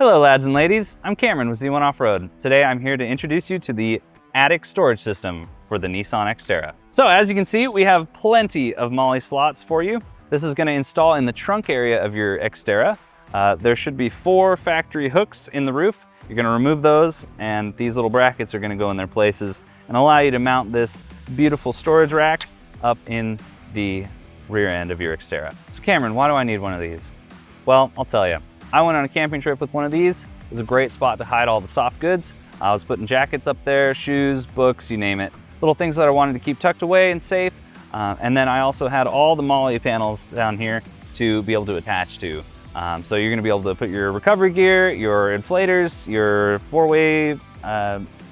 Hello lads and ladies, I'm Cameron with Z1 Off-Road. Today I'm here to introduce you to the attic storage system for the Nissan Xterra. So as you can see, we have plenty of MOLLE slots for you. This is going to install in the trunk area of your Xterra. There should be 4 factory hooks in the roof. You're going to remove those and these little brackets are going to go in their places and allow you to mount this beautiful storage rack up in the rear end of your Xterra. So Cameron, why do I need one of these? Well, I'll tell you. I went on a camping trip with one of these. It was a great spot to hide all the soft goods. I was putting jackets up there, shoes, books, you name it. Little things that I wanted to keep tucked away and safe. And then I also had all the MOLLE panels down here to be able to attach to. So you're gonna be able to put your recovery gear, your inflators, your 4-way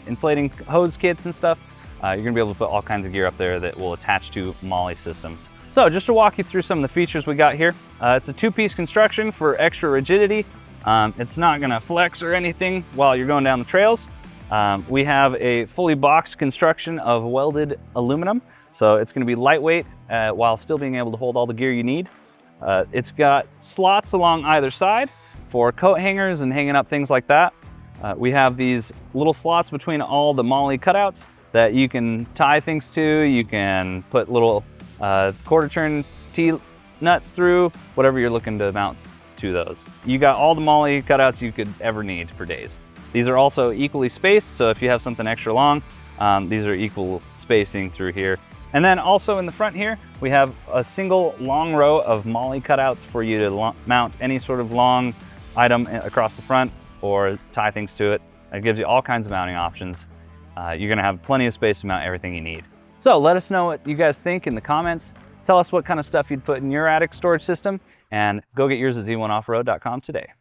inflating hose kits and stuff. You're gonna be able to put all kinds of gear up there that will attach to MOLLE systems. So just to walk you through some of the features we got here, it's a 2-piece construction for extra rigidity. It's not gonna flex or anything while you're going down the trails. We have a fully boxed construction of welded aluminum. So it's gonna be lightweight while still being able to hold all the gear you need. It's got slots along either side for coat hangers and hanging up things like that. We have these little slots between all the MOLLE cutouts that you can tie things to. You can put little quarter turn T-nuts through, whatever you're looking to mount to those. You got all the MOLLE cutouts you could ever need for days. These are also equally spaced, so if you have something extra long, these are equal spacing through here. And then also in the front here, we have a single long row of MOLLE cutouts for you to mount any sort of long item across the front or tie things to it. It gives you all kinds of mounting options. You're gonna have plenty of space to mount everything you need. So let us know what you guys think in the comments. Tell us what kind of stuff you'd put in your attic storage system and go get yours at z1offroad.com today.